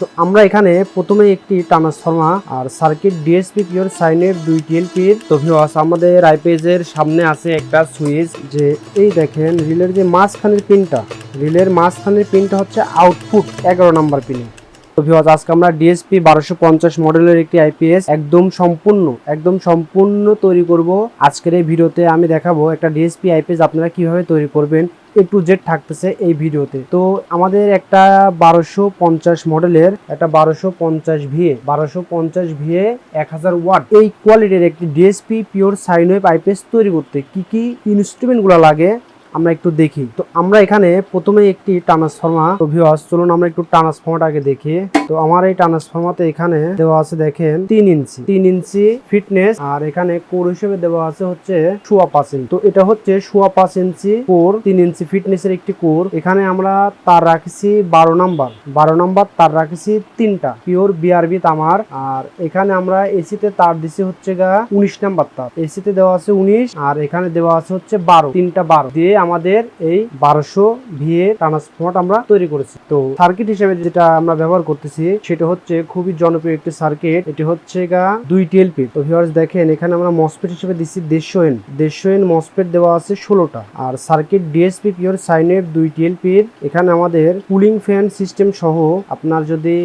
তো আমরা এখানে প্রথমে একটি ট্রান্সফরমার আর সার্কিট ডিএসপি পিওর সাইনের 2 টিএলপির তো ভিউয়ার্স আমাদের আইপিএস সামনে আছে একটা সুইচ যে এই দেখেন রিলের যে মাঝখানের পিনটা হচ্ছে আউটপুট 11 নম্বর পিন। তো ভিউয়ার্স আজকে আমরা ডিএসপি 1250 মডেলের একটি আইপিএস একদম সম্পূর্ণ তৈরি করব। আজকের এই ভিডিওতে আমি দেখাবো একটা ডিএসপি আইপিএস আপনারা কিভাবে তৈরি করবেন, A to Z থাকতেছে এই ভিডিওতে। তো আমাদের একটা 1250 মডেলের একটা 1250 ভিএ 1000 ওয়াট এই কোয়ালিটির একটি DSP pure sine wave IPS তৈরি করতে কি কি ইনস্ট্রুমেন্টগুলো লাগে আমরা একটু দেখি। তো আমরা এখানে প্রথমে একটি ট্রান্সফরমার, তো ভিউয়ার্স চলুন আমরা একটু ট্রান্সফরমারটা আগে দেখি। তো আমার এই ট্রান্সফরমারতে এখানে দেওয়া আছে দেখেন 3 ইঞ্চি ফিটনেস, আর এখানে কোর হিসেবে দেওয়া আছে হচ্ছে 5.5 ইঞ্চি। তো এটা হচ্ছে 5.5 ইঞ্চি কোর, 3 ইঞ্চি ফিটনেসের একটি কোর। এখানে আমরা তার রাখছি 12 নাম্বার তার রাখছি 3টা পিওর বিআরবি তামার। আর এখানে আমরা এসিতে তার দিছি হচ্ছে 19 নাম্বার তার, এসিতে দেওয়া আছে 19 আর এখানে দেওয়া আছে হচ্ছে 12, 3টা 12 দিয়ে আমাদের এই 1200 ভিএ ট্রান্সফরমার আমরা তৈরি করেছি। তো সার্কিট হিসেবে যেটা আমরা ব্যবহার করতেছি সেটা হচ্ছে খুবই জনপ্রিয় একটি সার্কিট, এটি হচ্ছে 2 টিএলপি। তো ভিউয়ার্স দেখেন এখানে আমরা মসফেট হিসেবে দিচ্ছি 150 এন মসফেট দেওয়া আছে 16টা। আর circuit DSP pure sine wave 2 টিএলপির এখানে আমাদের কুলিং ফ্যান সিস্টেম সহ, আপনার যদি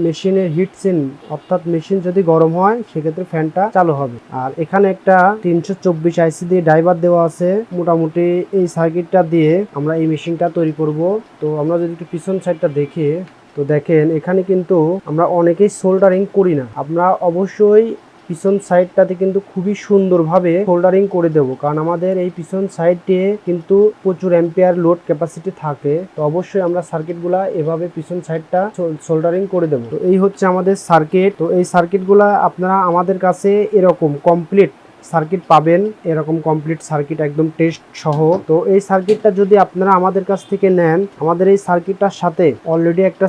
মেশিনের হিট সিন অর্থাৎ মেশিন যদি গরম হয় সেক্ষেত্রে ফ্যানটা চালু হবে। আর এখানে একটা 324 আইসি দিয়ে ড্রাইভার দেওয়া আছে। মোটামুটি এই সার্কিটটা দিয়ে আমরা এই মেশিনটা তৈরি করব। তো আমরা যদি একটু পিছন সাইডটা দেখি, তো দেখেন এখানে কিন্তু আমরা অনেকেই সোল্ডারিং করি না, আমরা অবশ্যই পিছন সাইডটাতে কিন্তু খুবই সুন্দরভাবে সোল্ডারিং করে দেবো, কারণ আমাদের এই পিছন সাইডে কিন্তু প্রচুর অ্যাম্পিয়ার লোড ক্যাপাসিটি থাকে। তো অবশ্যই আমরা সার্কিটগুলা এভাবে পিছন সাইডটা সোল্ডারিং করে দেবো। তো এই হচ্ছে আমাদের সার্কিট। তো এই সার্কিটগুলা আপনারা আমাদের কাছে এরকম কমপ্লিট সার্কিট পাবেন, এরকম কমপ্লিট সার্কিট একদম টেস্ট সহ। তো এই সার্কিটটা যদি আপনারা আমাদের কাছ থেকে নেন, আমাদের এই সার্কিটটার সাথে অলরেডি একটা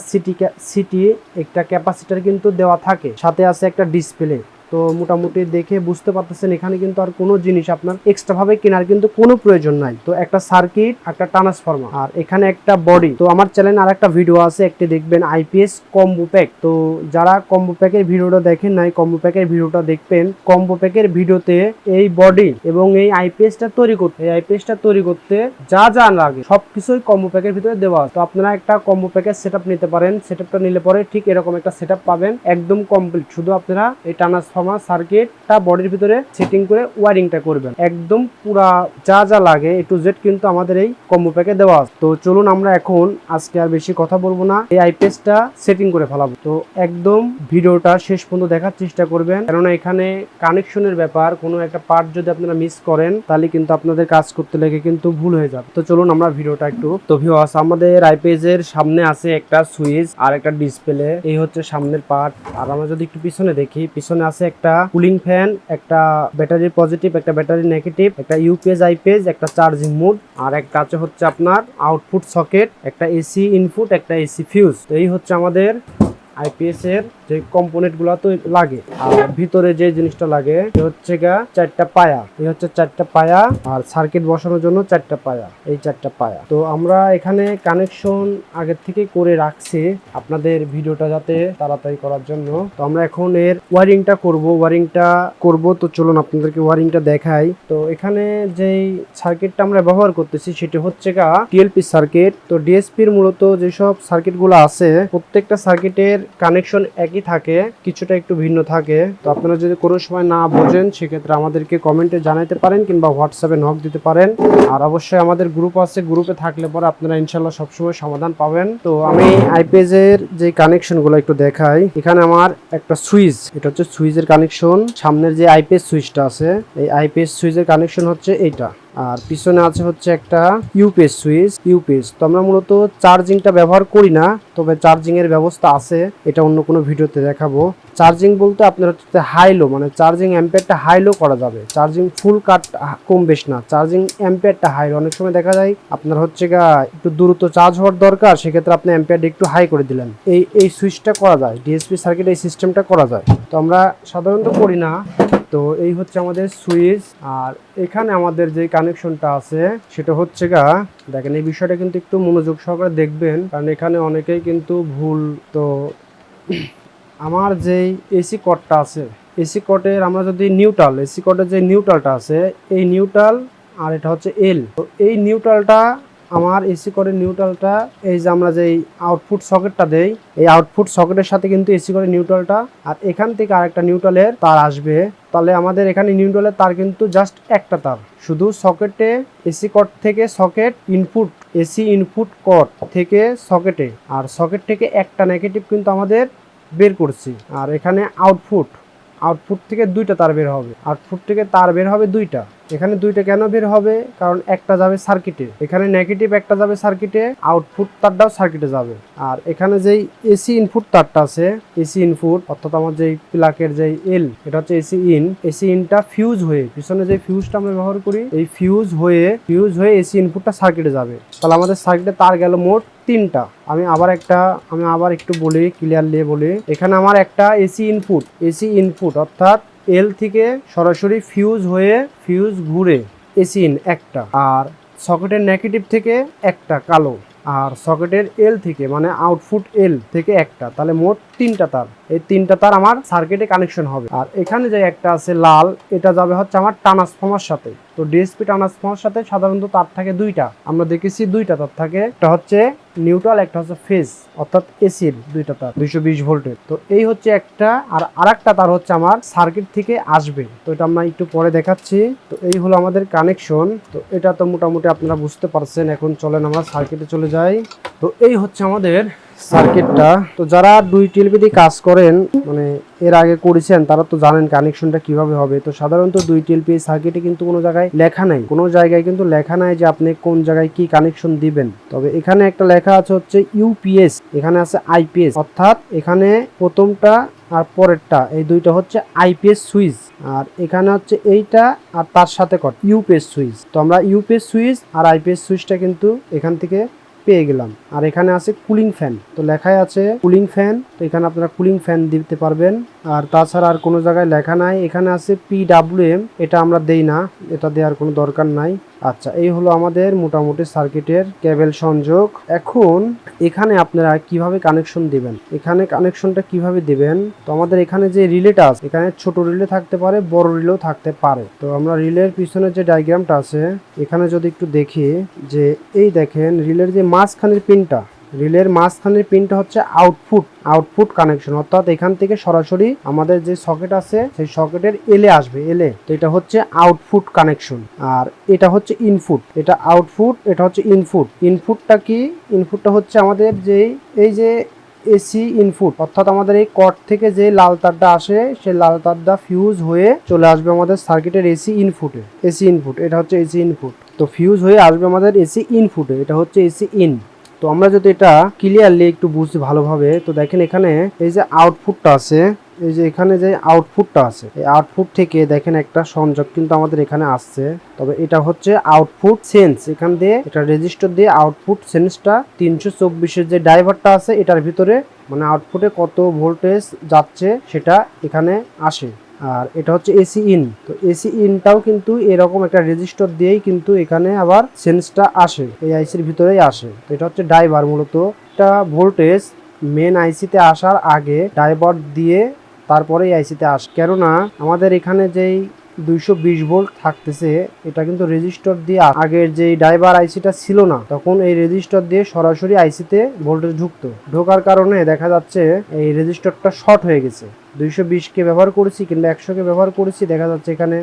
সিটি একটা ক্যাপাসিটার কিন্তু দেওয়া থাকে, সাথে আছে একটা ডিসপ্লে। তো মোটামুটি দেখে বুঝতে পারতেছেন এখানে কিন্তু আর কোনো জিনিস আপনার এক্সট্রা ভাবে কেনার কিন্তু কোনো প্রয়োজন নাই। তো একটা সার্কিট, একটা ট্রান্সফরমার আর এখানে একটা বডি। তো আমার চ্যানেলে আর একটা ভিডিও আছে, একটি দেখবেন আইপিএস কম্বো প্যাক। তো যারা কম্বো প্যাকের ভিডিওটা দেখেন নাই, কম্বো প্যাকের ভিডিওটা দেখবেন। কম্বো প্যাকের ভিডিওতে এই বডি এবং এই আইপিএসটা তৈরি করতে যা যা লাগে সবকিছুই কম্বো প্যাকের ভিতরে দেওয়া আছে। তো আপনারা একটা কম্বো প্যাকের সেটআপ নিতে পারেন। সেটআপটা নিলে পরে ঠিক এরকম একটা সেটআপ পাবেন, একদম কমপ্লিট। শুধু আপনারা এই ট্রান্সফরমার সার্কিটটা বডির ভিতরে সেটিং করে ওয়্যারিংটা করবেন, একদম পুরা যা যা লাগে A to Z কিন্তু আমাদের এই কম্বো প্যাকে দেওয়া আছে। তো চলুন আমরা এখন আজকে আর বেশি কথা বলবো না, এই আইপিএসটা সেটিং করে ফেলাবো। তো একদম ভিডিওটা শেষ পর্যন্ত দেখার চেষ্টা করবেন, কেননা এখানে কানেকশনের ব্যাপার, কোনো একটা পার্ট যদি আপনারা মিস করেন তাহলে কিন্তু আপনাদের কাজ করতে লেগে কিন্তু ভুল হয়ে যাবে। তো চলুন আমরা ভিডিওটা একটু। তো ভিউয়ার্স আমাদের আইপিএস এর সামনে আছে একটা সুইচ আর একটা ডিসপ্লে, এই হচ্ছে সামনের পার্ট। আর আমরা যদি একটু পিছনে দেখি, পিছনে আছে একটা কুলিং ফ্যান, একটা ব্যাটারি পজিটিভ, একটা ব্যাটারি নেগেটিভ, একটা ইউপিএস আইপিএস, একটা চার্জিং মোড, আর একটা আছে হচ্ছে আপনার আউটপুট সকেট, একটা এসি ইনপুট, একটা এসি ফিউজ। তো এই হচ্ছে আমাদের আইপিএস এর যে কম্পোনেন্ট গুলা তো লাগে। আর ভিতরে যে জিনিসটা লাগে হচ্ছে 4টা পায়া, এই হচ্ছে 4টা পায়া, আর সার্কিট বসানোর জন্য 4টা পায়া, এই 4টা পায়া। তো আমরা এখানে কানেকশন আগের থেকে করে রাখছি আপনাদের ভিডিওটা যাতে তাড়াতাড়ি করার জন্য। তো আমরা এখন এর ওয়ারিংটা করব। তো চলুন আপনাদেরকে ওয়ারিংটা দেখাই। তো এখানে যেই সার্কিটটা আমরা ব্যবহার করতেছি সেটা হচ্ছে টিএলপি সার্কিট। তো ডিএসপির মূলত যেসব সার্কিট গুলো আছে প্রত্যেকটা সার্কিটের কানেকশন একই থাকে, কিছুটা একটু ভিন্ন থাকে। তো আপনারা যদি কোনো সময় না বোঝেন সেক্ষেত্রে আমাদেরকে কমেন্টে জানাতে পারেন কিংবা হোয়াটসঅ্যাপে নক দিতে পারেন। আর অবশ্যই আমাদের গ্রুপ আছে, গ্রুপে থাকলে পরে আপনারা ইনশাল্লাহ সবসময় সমাধান পাবেন। তো আমি আইপিএস এর যে কানেকশন গুলো একটু দেখাই। এখানে আমার একটা সুইচ, এটা হচ্ছে সুইচের কানেকশন। সামনের যে আইপিএস সুইচটা আছে এই আইপিএস সুইচের কানেকশন হচ্ছে এইটা। আর পিছনে আছে হচ্ছে একটা ইউপিএস সুইচ, ইউপিএস। তো আমরা মূলত চার্জিংটা ব্যবহার করি না, তবে চার্জিং এর ব্যবস্থা আছে, এটা অন্য কোনো ভিডিওতে দেখাবো। চার্জিং বলতে আপনার হচ্ছে হাই লো, মানে চার্জিং অ্যাম্পিয়ারটা হাই লো করা যাবে, চার্জিং ফুল কাট কম বেশ না, চার্জিং অ্যাম্পিয়ারটা হাই। অনেক সময় দেখা যায় আপনার হচ্ছে একটু দ্রুত চার্জ হওয়ার দরকার, সেক্ষেত্রে আপনি অ্যাম্পিয়ারটা একটু হাই করে দিলেন। এই সুইচটা করা যায়, ডিএসপি সার্কিট এই সিস্টেমটা করা যায়। তো আমরা সাধারণত করি না। তো এই হচ্ছে আমাদের সুইচ। আর এখানে আমাদের যে কানেকশনটা আছে সেটা হচ্ছে দেখেন এই বিষয়টা কিন্তু একটু মনোযোগ সহকারে দেখবেন, কারণ এখানে অনেকেই কিন্তু ভুল। তো আমার যেই এসি কর্ডটা আছে, এসি কর্ডের আমরা যদি নিউট্রাল, এসি কর্ডের যে নিউট্রালটা আছে এই নিউট্রাল আর এটা হচ্ছে এল, তো এই নিউট্রালটা আমার এসি কর্ডের নিউট্রালটা এই যে আমরা যেই আউটপুট সকেটটা দেই এই আউটপুট সকেটের সাথে কিন্তু এসি কর্ডের নিউট্রালটা, আর এখান থেকে আরেকটা নিউট্রালের তার আসবে। তাহলে আমাদের এখানে নিউট্রালের তার কিন্তু জাস্ট একটা তার, শুধু সকেটে এসি কর্ড থেকে socket input, AC input cord থেকে সকেটে, আর সকেট থেকে একটা নেগেটিভ কিন্তু আমাদের বের করছি। আর এখানে আউটপুট থেকে দুইটা তার বের হবে, আউটপুট থেকে তার বের হবে দুইটা। এখানে দুইটা কেন বের হবে, কারণ একটা যাবে সার্কিটে, এখানে নেগেটিভ একটা যাবে সার্কিটে, আউটপুট তারটাও সার্কিটে যাবে। আর এখানে যেই এসি ইনপুট তারটা আছে, এসি ইনপুট অর্থাৎ আমার যেই প্লাকের যেই এল, এটা হচ্ছে এসি ইন, এসি ইনটা ফিউজ হয়ে, পিছনে যে ফিউজটা আমরা ব্যবহার করি এই ফিউজ হয়ে এসি ইনপুটটা সার্কিটে যাবে। তাহলে আমাদের সার্কিটে তার গেল মোট তিনটা। আমি আবার একটু বলি, ক্লিয়ারলি বলি, এখানে আমার একটা এসি ইনপুট অর্থাৎ এল থেকে সরাসরি ফিউজ ঘুরে এসি ইন একটা, আর সকেটের নেগেটিভ থেকে একটা কালো, আর সকেটের এল থেকে মানে আউটপুট এল থেকে একটা, তাহলে মোট তিনটা তার। এই তিনটা তার আমার সার্কিটে কানেকশন হবে। আর এখানে যে একটা আছে লাল, এটা যাবে হচ্ছে আমার ট্রান্সফর্মার সাথে। তো ডিএসপি ট্রান্সফর্মার সাথে সাধারণত তার থাকে দুইটা, আমরা দেখেছি দুইটা তার থাকে, একটা হচ্ছে নিউট্রাল, একটা হচ্ছে ফেজ অর্থাৎ এসির দুইটা তার 220 ভোল্টের। তো এই হচ্ছে একটা, আর আরেকটা তার হচ্ছে আমার সার্কিট থেকে আসবে, তো এটা আমরা একটু পরে দেখাচ্ছি। তো এই হলো আমাদের কানেকশন। তো এটা তো মোটামুটি আপনারা বুঝতে পারছেন। এখন চলেন আমরা সার্কিটে চলে যাই। তো এই হচ্ছে আমাদের সার্কিটটা। তো যারা 2 টিএলপি দিয়ে কাজ করেন, মানে এর আগে করেছেন, তারা তো জানেন কানেকশনটা কিভাবে হবে। তো সাধারণত 2 টিএলপি সার্কিটে কিন্তু কোনো জায়গায় লেখা নাই, কোনো জায়গায় কিন্তু লেখা নাই যে আপনি কোন জায়গায় কি কানেকশন দিবেন। তবে এখানে একটা লেখা আছে হচ্ছে ইউপিএস, এখানে আছে আইপিএস, অর্থাৎ এখানে প্রথমটা আর পরেরটা এই দুইটা হচ্ছে আইপিএস সুইচ, আর এখানে হচ্ছে এইটা আর তার সাথে কট ইউপিএস সুইচ। তো আমরা ইউপিএস সুইচ আর আইপিএস সুইচটা কিন্তু এখান থেকে পেয়ে গেলাম। আর এখানে আছে কুলিং ফ্যান, তো লেখাই আছে কুলিং ফ্যান, তো এখানে আপনারা কুলিং ফ্যান দিতে পারবেন। আর তাছাড়া আর কোনো জায়গায় লেখা নাই। এখানে আছে পিডাব্লিউএম, এটা আমরা দেই না, এটা দেওয়ার কোনো দরকার নাই। আচ্ছা, এই হলো আমাদের মোটামুটি সার্কিটের কেবল সংযোগ। এখন এখানে আপনারা কিভাবে কানেকশন দিবেন, এখানে কানেকশনটা কিভাবে দিবেন, তো আমাদের এখানে যে রিলেটা আছে, এখানে ছোট রিলে থাকতে পারে, বড় রিলেও থাকতে পারে। তো আমরা রিলের পিছনে যে ডায়াগ্রামটা আছে এখানে যদি একটু দেখি, যে এই দেখেন রিলের যে মাঝখানের পিনটা, রিলের মাঝখানের পিনটা হচ্ছে আউটপুট কানেকশন, অর্থাৎ এখান থেকে সরাসরি আমাদের যে সকেট আছে সেই সকেটের এলে আসবে, এলে। তো এটা হচ্ছে আউটপুট কানেকশন। আর এটা হচ্ছে ইনপুট, এটা আউটপুট, এটা হচ্ছে ইনপুট। ইনপুটটা কি, ইনপুটটা হচ্ছে আমাদের যে এই যে এসি ইনপুট, অর্থাৎ আমাদের এই কর্ড থেকে যে লাল তারটা আসে সেই লাল তারটা ফিউজ হয়ে চলে আসবে আমাদের সার্কিটের এসি ইনপুট, এটা হচ্ছে এসি ইনপুট। তো ফিউজ হয়ে আসবে আমাদের এসি ইনপুটে, এটা হচ্ছে এসি ইন। তো আমরা যদি এটা ক্লিয়ারলি একটু বুঝি ভালোভাবে, তো দেখেন এখানে এই যে আউটপুটটা আছে, এই যে এখানে যে আউটপুটটা আছে, এই আউটপুট থেকে দেখেন একটা সংযোগ কিন্তু আমাদের এখানে আসছে। তবে এটা হচ্ছে আউটপুট সেন্স, এখান দিয়ে এটা রেজিস্টার দিয়ে আউটপুট সেন্সটা 324 যে ড্রাইভারটা আছে এটার ভিতরে, মানে আউটপুটে কত ভোল্টেজ যাচ্ছে সেটা এখানে আসে। আর এটা হচ্ছে এসি ইন, তো এসি ইনটাও কিন্তু এরকম একটা রেজিস্টার দিয়েই কিন্তু এখানে আবার সেন্সটা আসে, এই আইসির ভিতরেই আসে। তো এটা হচ্ছে ড্রাইভার, মূলত এটা ভোল্টেজ মেন আইসিতে আসার আগে ড্রাইভার দিয়ে তারপরে এই আইসিতে আসে। কেননা আমাদের এখানে যেই 220 ভোল্ট থাকতেছে এটা কিন্তু রেজিস্টার দিয়ে, আগের যে ড্রাইভার আইসিটা ছিল না তখন এই রেজিস্টার দিয়ে সরাসরি আইসিতে ভোল্টেজ ঢোকার কারণে দেখা যাচ্ছে এই রেজিস্টারটা শর্ট হয়ে গেছে। 220 কে ব্যবহার করেছি কিংবা 100 কে ব্যবহার করেছি, দেখা যাচ্ছে এখানে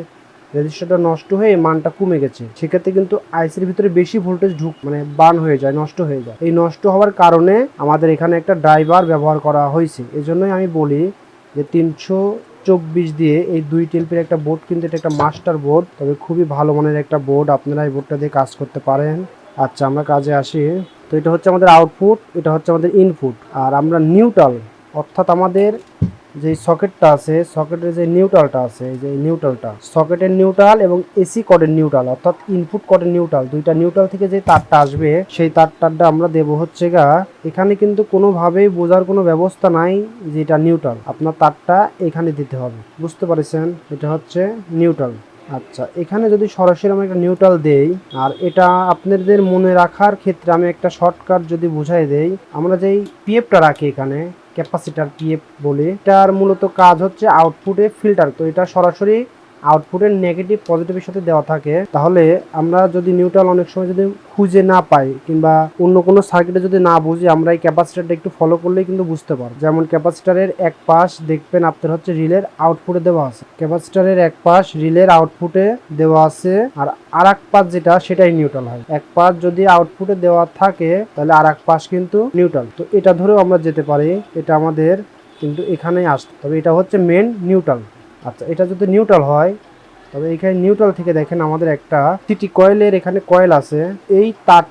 রেজিস্টারটা নষ্ট হয়ে মানটা কমে গেছে। সেক্ষেত্রে কিন্তু আইসির ভিতরে বেশি ভোল্টেজ মানে বার্ন হয়ে যায়, নষ্ট হয়ে যায়। এই নষ্ট হওয়ার কারণে আমাদের এখানে একটা ড্রাইভার ব্যবহার করা হয়েছে। এজন্যই আমি বলি যে 324 দিয়ে এই 2 টিএলপির একটা বোর্ড, কিন্তু এটা একটা মাস্টার বোর্ড, তবে খুবই ভালো মানের একটা বোর্ড, আপনারা এই বোর্ডটা দিয়ে কাজ করতে পারেন। আচ্ছা, আমরা কাজে আসি। তো এটা হচ্ছে আমাদের আউটপুট, এটা হচ্ছে আমাদের ইনপুট। আর আমরা নিউট্রাল, অর্থাৎ আমাদের যে সকেটটা আছে, সকেটের যে নিউট্রালটা আছে, এই যে নিউট্রালটা, সকেটের নিউট্রাল এবং এসি কর্ডের নিউট্রাল, অর্থাৎ ইনপুট কর্ডের নিউট্রাল, দুইটা নিউট্রাল থেকে যে তারটা আসবে সেই তারটা আমরা দেব হচ্ছে গা, এখানে কিন্তু কোনোভাবেই বোঝার কোনো ব্যবস্থা নাই যে এটা নিউট্রাল, আপনার তারটা এখানে দিতে হবে, বুঝতে পারছেন? এটা হচ্ছে নিউট্রাল। আচ্ছা, এখানে যদি সরাসরি আমি একটা নিউট্রাল দেই, আর এটা আপনাদের মনে রাখার ক্ষেত্রে আমি একটা শর্টকাট যদি বুঝাই দেই, আমরা যেই পিএফটা রাখি এখানে, ক্যাপাসিটার পিএফ বলে। এটার মূলত কাজ হচ্ছে আউটপুটে ফিল্টার। তো এটা সরাসরি আউটপুটের নেগেটিভ পজিটিভের সাথে দেওয়া থাকে। তাহলে আমরা যদি নিউট্রাল অনেক সময় যদি খুঁজে না পাই কিংবা অন্য কোনো সার্কিটে যদি না বুঝি, আমরা এই ক্যাপাসিটারটা একটু ফলো করলেই কিন্তু বুঝতে পারবো। যেমন ক্যাপাসিটারের এক পাশ দেখবেন আপনার হচ্ছে রিলের আউটপুটে দেওয়া আছে, ক্যাপাসিটারের এক পাশ রিলের আউটপুটে দেওয়া আছে, আর এক পাশ যেটা সেটাই নিউট্রাল হয়। এক পাশ যদি আউটপুটে দেওয়া থাকে তাহলে আর এক পাশ কিন্তু নিউট্রাল। তো এটা ধরেও আমরা যেতে পারি, এটা আমাদের কিন্তু এখানেই আসতে, তবে এটা হচ্ছে মেন নিউট্রাল। আচ্ছা, এটা যদি নিউট্রাল হয় তবে এখানে নিউট্রাল থেকে দেখেন আমাদের একটা সিটি কয়েলের এখানে কয়েল আছে। এই তার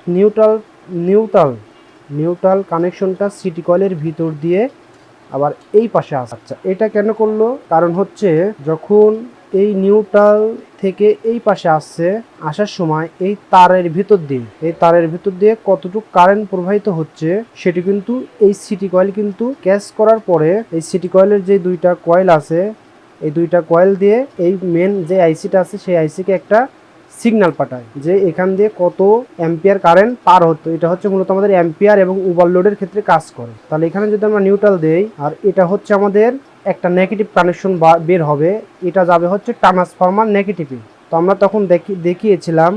নিউট্রাল কানেকশনটা সিটি কয়েলের ভিতর দিয়ে আবার এই পাশে আসে। আচ্ছা, এটা কেন করলো? কারণ হচ্ছে যখন এই নিউট্রাল থেকে এই পাশে আসছে, আসার সময় এই তারের ভিতর দিয়ে কতটুকু কারেন্ট প্রবাহিত হচ্ছে সেটি কিন্তু এই সিটি কয়েল কিন্তু ক্যাচ করার পরে এই সিটি কয়েলের যে দুইটা কয়েল আছে, এই দুইটা কয়েল দিয়ে এই মেন যে আইসিটা আছে সেই আইসিকে একটা সিগন্যাল পাঠায় যে এখান দিয়ে কত অ্যাম্পিয়ার কারেন্ট পার হতো। এটা হচ্ছে মূলত আমাদের অ্যাম্পিয়ার এবং ওভারলোডের ক্ষেত্রে কাজ করে। তাহলে এখানে যদি আমরা নিউট্রাল দেই আর এটা হচ্ছে আমাদের একটা নেগেটিভ কানেকশন বের হবে, এটা যাবে হচ্ছে ট্রান্সফরমার নেগেটিভে। তো আমরা তখন দেখিয়েছিলাম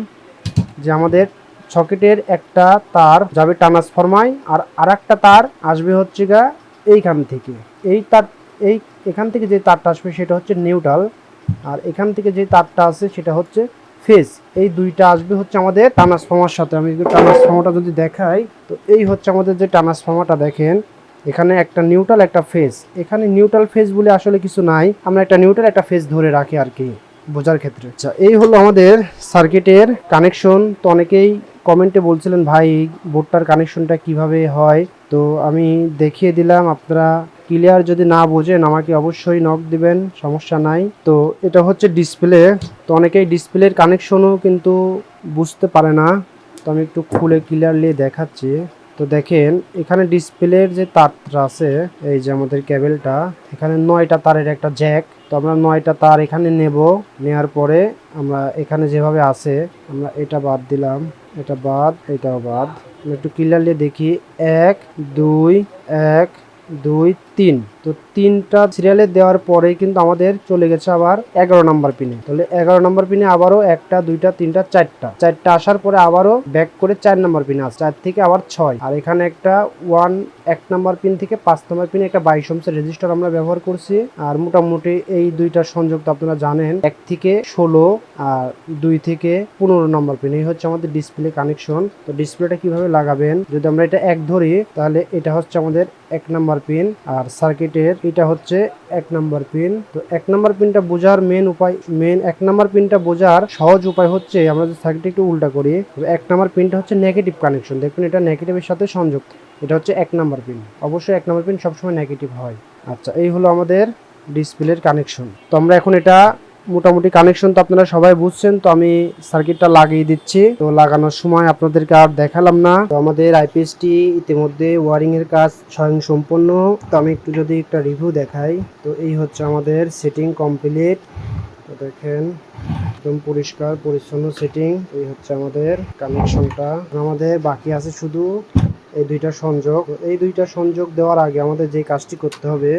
যে আমাদের সকেটের একটা তার যাবে ট্রান্সফরমায় আর আরেকটা তার আসবে হচ্ছে গা এইখান থেকে। এখান থেকে যে তারটা আসবে সেটা হচ্ছে নিউট্রাল, আর এখান থেকে যে তারটা আছে সেটা হচ্ছে ফেজ। এই দুইটা আসবে হচ্ছে আমাদের ট্রান্সফরমার সাথে। আমি যদি ট্রান্সফরমারটা যদি দেখাই, তো এই হচ্ছে আমাদের যে ট্রান্সফরমারটা, দেখেন এখানে একটা নিউট্রাল একটা ফেজ। এখানে নিউট্রাল ফেজ বলে আসলে কিছু নাই, আমরা একটা নিউট্রাল একটা ফেজ ধরে রাখি আর কি বোঝার ক্ষেত্রে। আচ্ছা, এই হলো আমাদের সার্কিটের কানেকশন। তো অনেকেই কমেন্টে বলছিলেন ভাই বোর্ডটার কানেকশনটা কিভাবে হয়, তো আমি দেখিয়ে দিলাম। আপনারা ক্লিয়ার যদি না বোঝেন আমাকে অবশ্যই নক দিবেন, সমস্যা নাই। তো এটা হচ্ছে ডিসপ্লে। তো অনেকেই ডিসপ্লের কানেকশনও কিন্তু বুঝতে পারে না, তো আমি একটু খুলে ক্লিয়ারলি দেখাচ্ছি। তো দেখেন এখানে ডিসপ্লের যে তারটা আছে, এই যে আমাদের কেবলটা, এখানে 9টা তারের একটা জ্যাক। তো আমরা 9টা তার এখানে নেওয়ার পরে আমরা এখানে যেভাবে আছে আমরা এটা বাদ দিলাম, এটা বাদ, এটাও বাদ। একটু ক্লিয়ারলি দেখি, 1 2 1 2 3। তো 3টা সিরিয়ালে দেওয়ার পরেই কিন্তু আমাদের চলে গেছে আবার 11 নম্বর পিনে। তাহলে 11 নম্বর পিনে আবারও 1টা 2টা 3টা 4টা আসার পরে আবারও ব্যাক করে 4 নম্বর পিনে আসছে, 4 থেকে আবার 6। আর এখানে একটা 1 নম্বর পিন থেকে 5 নম্বর পিনে একটা 22 ওহমের রেজিস্টার আমরা ব্যবহার করছি। আর মোটামুটি এই দুইটার সংযোগ তো আপনারা জানেন, 1 থেকে 16 আর 2 থেকে 15 নম্বর পিন। এই হচ্ছে আমাদের ডিসপ্লে কানেকশন। তো ডিসপ্লেটা কিভাবে লাগাবেন, যদি আমরা এটা 1 ধরি তাহলে এটা হচ্ছে আমাদের 1 নম্বর পিন, আর সার্কিটের এটা হচ্ছে 1 নম্বর পিন। তো 1 নম্বর পিনটা বোঝার 1 নম্বর পিনটা বোঝার সহজ উপায় হচ্ছে আমরা যদি সার্কিট একটু উল্টা করি, 1 নম্বর পিনটা হচ্ছে নেগেটিভ কানেকশন। দেখুন এটা নেগেটিভের সাথে সংযুক্ত, এটা হচ্ছে 1 নম্বর পিন। অবশ্যই 1 নম্বর পিন সবসময় নেগেটিভ হয়। আচ্ছা, এই হলো আমাদের ডিসপ্লের কানেকশন। তো আমরা এখন এটা মোটামুটি কানেকশন তো আপনারা সবাই বুঝছেন। তো আমি সার্কিটটা লাগিয়ে দিচ্ছি। তো লাগানোর সময় আপনাদেরকে আর দেখালাম না। তো আমাদের আইপিএসটি ইতিমধ্যে ওয়ারিং এর কাজ স্বয়ং সম্পন্ন। তো আমি একটু যদি একটা রিভিউ দেখাই, তো এই হচ্ছে আমাদের সেটিং কমপ্লিট। তো দেখেন একদম পরিষ্কার পরিচ্ছন্ন সেটিং। এই হচ্ছে আমাদের কানেকশনটা। আমাদের বাকি আছে শুধু এই দুইটা সংযোগ। এই দুইটা সংযোগ দেওয়ার আগে আমাদের যে কাজটি করতে হবে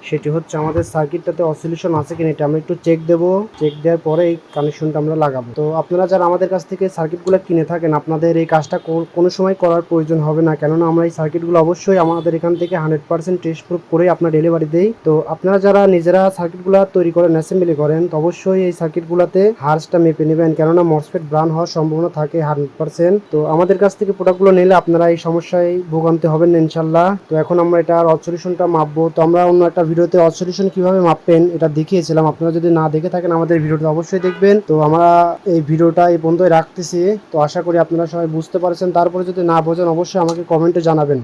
সেটি হচ্ছে আমাদের সার্কিটটাতে অসিলেশন আছে কিনা এটা আমরা একটু চেক দেব। চেক দেওয়ার পরে এই কানেকশনটা আমরা লাগাবো। তো আপনারা যারা আমাদের কাছ থেকে সার্কিটগুলো কিনে থাকেন, আপনাদের এই কাজটা কোনো সময় করার প্রয়োজন হবে না, কেননা আমরা এই সার্কিটগুলো অবশ্যই আমাদের এখান থেকে 100% টেস্ট প্রুফ করে আপনার ডেলিভারি দেই। তো আপনারা যারা নিজেরা সার্কিটগুলো তৈরি করেন, অ্যাসেম্বলি করেন, তো অবশ্যই এই সার্কিটগুলোতে হার্সটা মেপে নেবেন, কেননা মসফেট ব্রান হওয়ার সম্ভাবনা থাকে 100%। তো আমাদের কাছ থেকে প্রোডাক্টগুলো নিলে আপনারা এই সমস্যায় ভোগান্তি হবেন না ইনশাল্লাহ। তো এখন আমরা এটার অসলিউশনটা মাপবো। তো আমরা অন্য একটা ভিডিওতে অসলিউশন কিভাবে মাপবেন এটা দেখিয়েছিলাম, আপনারা যদি না দেখে থাকেন আমাদের ভিডিওটা অবশ্যই দেখবেন। তো আমরা এই ভিডিওটা এই পর্যন্তই রাখতেছি। তো আশা করি আপনারা সবাই বুঝতে পারছেন। তারপরে যদি না বোঝেন অবশ্যই আমাকে কমেন্টে জানাবেন।